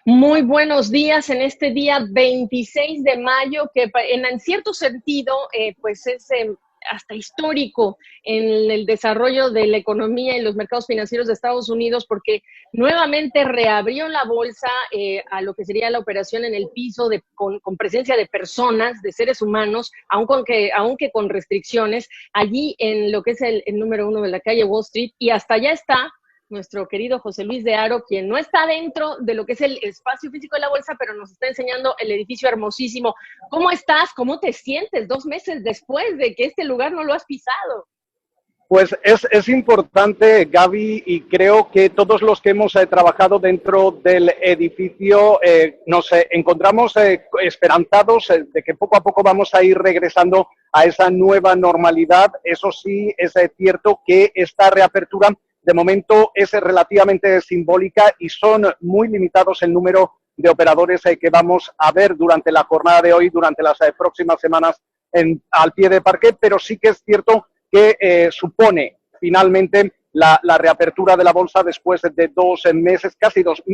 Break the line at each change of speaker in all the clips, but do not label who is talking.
Muy buenos días en este día 26 de mayo, que en cierto sentido, pues es hasta histórico en el desarrollo de la economía y los mercados financieros de Estados Unidos, porque nuevamente reabrió la bolsa a lo que sería la operación en el piso con presencia de personas, de seres humanos, aunque con restricciones, allí en lo que es el número uno de la calle Wall Street, y hasta allá está nuestro querido José Luis de Haro, quien no está dentro de lo que es el espacio físico de la bolsa, pero nos está enseñando el edificio hermosísimo. ¿Cómo estás? ¿Cómo te sientes 2 meses después de que este lugar no lo has pisado?
Pues es importante, Gaby, y creo que todos los que hemos trabajado dentro del edificio nos encontramos esperanzados de que poco a poco vamos a ir regresando a esa nueva normalidad. Eso sí, es cierto que esta reapertura de momento es relativamente simbólica y son muy limitados el número de operadores que vamos a ver durante la jornada de hoy, durante las próximas semanas al pie de parquet, pero sí que es cierto que supone finalmente la reapertura de la bolsa después de 2 meses,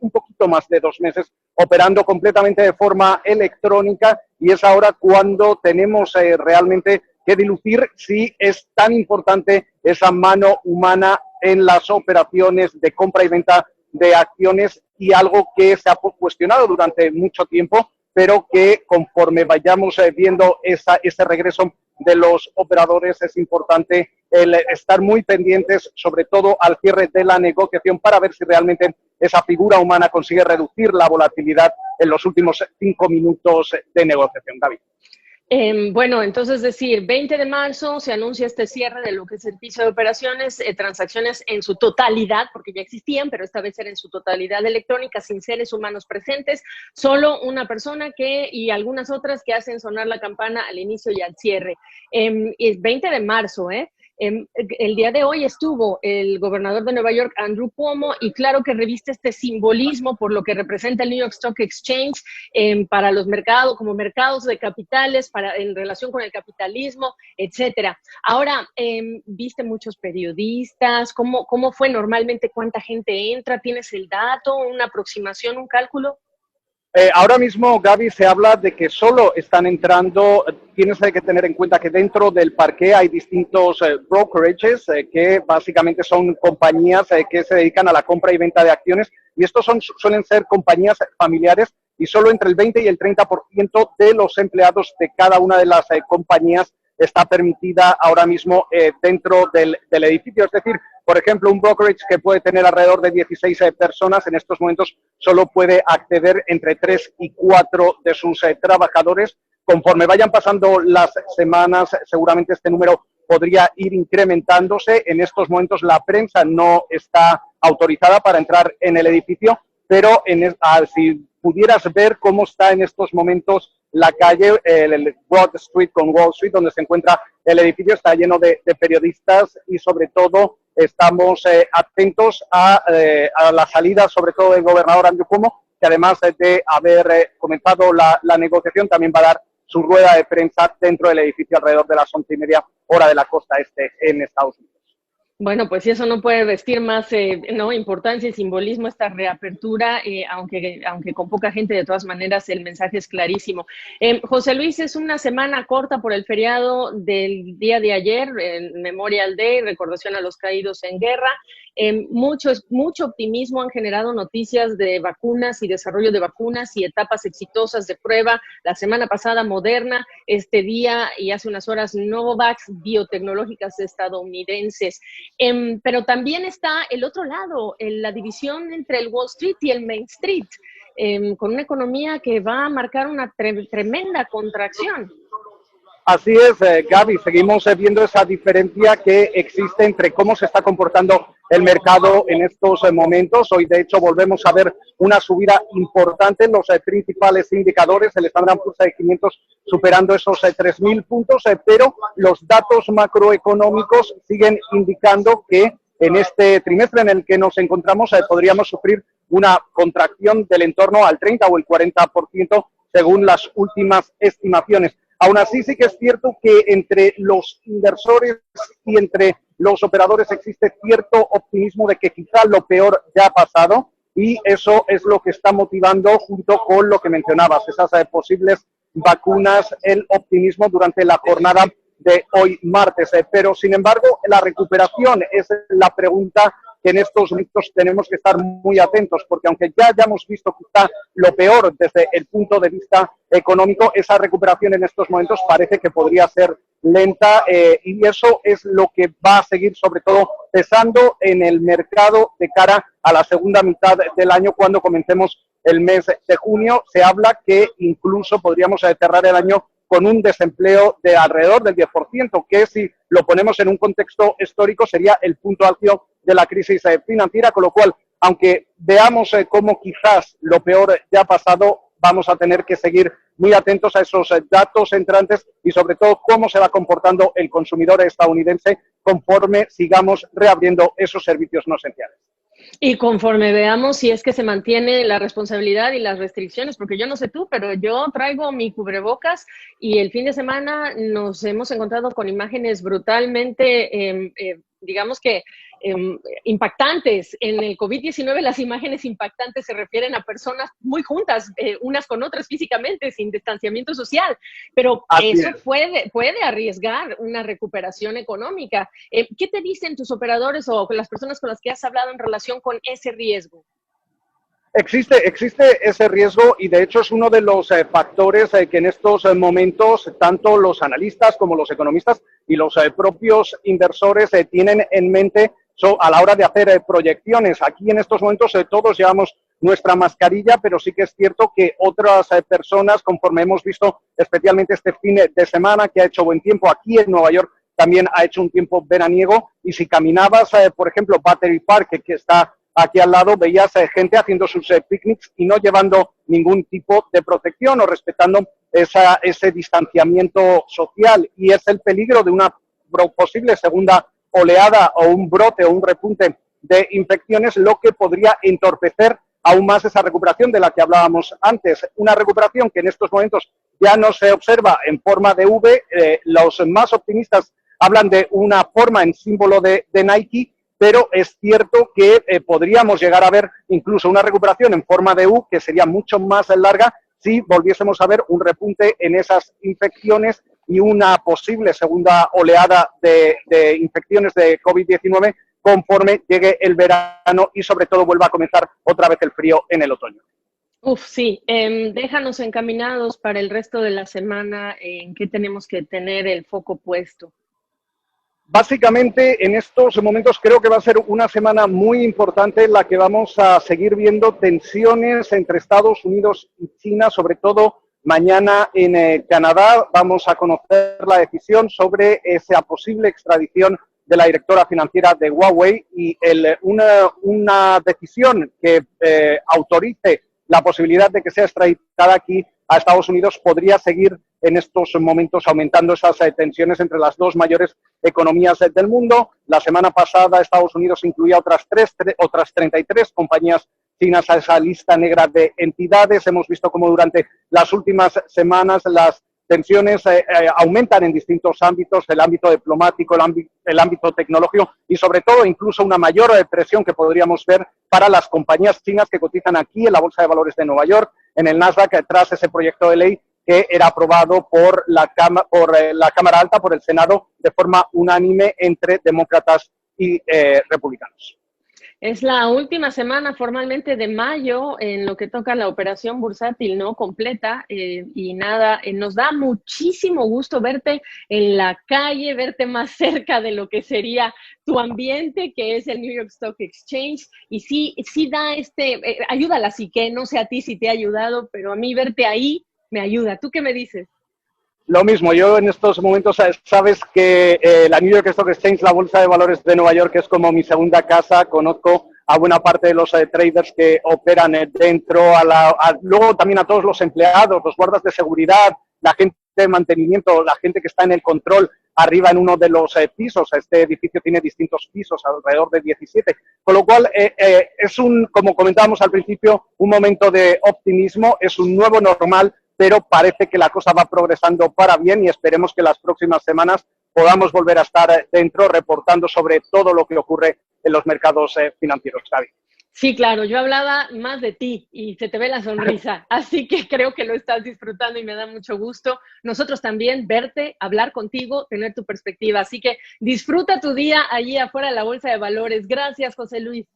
un poquito más de 2 meses, operando completamente de forma electrónica, y es ahora cuando tenemos realmente que dilucir si es tan importante esa mano humana en las operaciones de compra y venta de acciones, y algo que se ha cuestionado durante mucho tiempo, pero que conforme vayamos viendo ese regreso de los operadores, es importante el estar muy pendientes, sobre todo al cierre de la negociación, para ver si realmente esa figura humana consigue reducir la volatilidad en los últimos 5 minutos de negociación. David.
Bueno, entonces decir, 20 de marzo se anuncia este cierre de lo que es el piso de operaciones, transacciones en su totalidad, porque ya existían, pero esta vez era en su totalidad electrónica, sin seres humanos presentes, solo una persona y algunas otras que hacen sonar la campana al inicio y al cierre. Es 20 de marzo, ¿eh? El día de hoy estuvo el gobernador de Nueva York, Andrew Cuomo, y claro que reviste este simbolismo por lo que representa el New York Stock Exchange para los mercados, como mercados de capitales, en relación con el capitalismo, etcétera. Ahora, viste muchos periodistas, ¿cómo fue normalmente? ¿Cuánta gente entra? ¿Tienes el dato, una aproximación, un cálculo?
Ahora mismo, Gaby, se habla de que solo están entrando. Tienes que tener en cuenta que dentro del parque hay distintos brokerages, que básicamente son compañías que se dedican a la compra y venta de acciones, y estos suelen ser compañías familiares, y solo entre el 20 y el 30% de los empleados de cada una de las compañías está permitida ahora mismo dentro del edificio. Es decir, por ejemplo, un brokerage que puede tener alrededor de 16 personas, en estos momentos solo puede acceder entre 3 y 4 de sus trabajadores. Conforme vayan pasando las semanas, seguramente este número podría ir incrementándose. En estos momentos la prensa no está autorizada para entrar en el edificio, pero si pudieras ver cómo está en estos momentos la calle, el Broad Street con Wall Street, donde se encuentra el edificio, está lleno de periodistas, y sobre todo estamos atentos a la salida, sobre todo del gobernador Andrew Cuomo, que además de haber comenzado la negociación, también va a dar su rueda de prensa dentro del edificio alrededor de las 11:30 hora de la costa este en Estados Unidos.
Bueno, pues si eso no puede vestir más no, importancia y simbolismo esta reapertura, aunque con poca gente, de todas maneras el mensaje es clarísimo. José Luis, es una semana corta por el feriado del día de ayer, el Memorial Day, recordación a los caídos en guerra. Mucho optimismo han generado noticias de vacunas y desarrollo de vacunas y etapas exitosas de prueba. La semana pasada Moderna, este día y hace unas horas Novavax, biotecnológicas estadounidenses. Pero también está el otro lado, la división entre el Wall Street y el Main Street, con una economía que va a marcar una tremenda contracción.
Así es, Gaby, seguimos viendo esa diferencia que existe entre cómo se está comportando el mercado en estos momentos. Hoy, de hecho, volvemos a ver una subida importante en los principales indicadores, el Standard & Poor's 500 superando esos 3.000 puntos, pero los datos macroeconómicos siguen indicando que en este trimestre en el que nos encontramos podríamos sufrir una contracción del entorno al 30 o el 40% según las últimas estimaciones. Aún así, sí que es cierto que entre los inversores y entre los operadores existe cierto optimismo de que quizá lo peor ya ha pasado. y eso es lo que está motivando, junto con lo que mencionabas, esas posibles vacunas, el optimismo durante la jornada de hoy martes. Pero, sin embargo, la recuperación es la pregunta que en estos momentos tenemos que estar muy atentos, porque aunque ya hayamos visto quizá lo peor desde el punto de vista económico, esa recuperación en estos momentos parece que podría ser lenta, y eso es lo que va a seguir sobre todo pesando en el mercado de cara a la segunda mitad del año, cuando comencemos el mes de junio. Se habla que incluso podríamos cerrar el año con un desempleo de alrededor del 10%, que si lo ponemos en un contexto histórico sería el punto álgido de la crisis financiera, con lo cual, aunque veamos cómo quizás lo peor ya ha pasado, vamos a tener que seguir muy atentos a esos datos entrantes y sobre todo cómo se va comportando el consumidor estadounidense conforme sigamos reabriendo esos servicios no esenciales.
Y conforme veamos si es que se mantiene la responsabilidad y las restricciones, porque yo no sé tú, pero yo traigo mi cubrebocas y el fin de semana nos hemos encontrado con imágenes brutalmente, digamos que impactantes. En el COVID-19 las imágenes impactantes se refieren a personas muy juntas, unas con otras físicamente, sin distanciamiento social, pero
Así
eso
es.
puede arriesgar una recuperación económica. ¿Qué te dicen tus operadores o las personas con las que has hablado en relación con ese riesgo?
Existe ese riesgo y de hecho es uno de los factores que en estos momentos tanto los analistas como los economistas y los propios inversores tienen en mente a la hora de hacer proyecciones. Aquí en estos momentos todos llevamos nuestra mascarilla, pero sí que es cierto que otras personas, conforme hemos visto especialmente este fin de semana, que ha hecho buen tiempo aquí en Nueva York, también ha hecho un tiempo veraniego, y si caminabas, por ejemplo, Battery Park, que está aquí al lado, veías gente haciendo sus picnics y no llevando ningún tipo de protección o respetando ese distanciamiento social. Y es el peligro de una posible segunda oleada o un brote o un repunte de infecciones lo que podría entorpecer aún más esa recuperación de la que hablábamos antes. Una recuperación que en estos momentos ya no se observa en forma de V. Los más optimistas hablan de una forma en símbolo de Nike, pero es cierto que podríamos llegar a ver incluso una recuperación en forma de U, que sería mucho más larga si volviésemos a ver un repunte en esas infecciones y una posible segunda oleada de infecciones de COVID-19 conforme llegue el verano y sobre todo vuelva a comenzar otra vez el frío en el otoño.
Uf, sí, déjanos encaminados para el resto de la semana en qué tenemos que tener el foco puesto.
Básicamente, en estos momentos creo que va a ser una semana muy importante en la que vamos a seguir viendo tensiones entre Estados Unidos y China, sobre todo mañana en Canadá. Vamos a conocer la decisión sobre esa posible extradición de la directora financiera de Huawei y una decisión que autorice la posibilidad de que sea extraditada aquí a Estados Unidos podría seguir en estos momentos aumentando esas tensiones entre las dos mayores economías del mundo. La semana pasada Estados Unidos incluía otras 33 compañías chinas a esa lista negra de entidades. Hemos visto cómo durante las últimas semanas las tensiones aumentan en distintos ámbitos, el ámbito diplomático, el ámbito tecnológico y sobre todo incluso una mayor presión que podríamos ver para las compañías chinas que cotizan aquí en la Bolsa de Valores de Nueva York, en el Nasdaq, tras ese proyecto de ley que era aprobado por la Cámara Alta, por el Senado, de forma unánime entre demócratas y republicanos.
Es la última semana formalmente de mayo en lo que toca la operación bursátil, ¿no? Completa, y nada, nos da muchísimo gusto verte en la calle, verte más cerca de lo que sería tu ambiente, que es el New York Stock Exchange, y sí da ayuda a la psique, no sé a ti si te ha ayudado, pero a mí verte ahí me ayuda. ¿Tú qué me dices?
Lo mismo, yo en estos momentos sabes que la New York Stock Exchange, la Bolsa de Valores de Nueva York, es como mi segunda casa. Conozco a buena parte de los traders que operan dentro, luego también a todos los empleados, los guardas de seguridad, la gente de mantenimiento, la gente que está en el control arriba en uno de los pisos. Este edificio tiene distintos pisos, alrededor de 17. Con lo cual, es como comentábamos al principio, un momento de optimismo, es un nuevo normal, pero parece que la cosa va progresando para bien y esperemos que las próximas semanas podamos volver a estar dentro reportando sobre todo lo que ocurre en los mercados financieros, Xavi.
Sí, claro, yo hablaba más de ti y se te ve la sonrisa, así que creo que lo estás disfrutando y me da mucho gusto. Nosotros también verte, hablar contigo, tener tu perspectiva, así que disfruta tu día allí afuera de la Bolsa de Valores. Gracias, José Luis.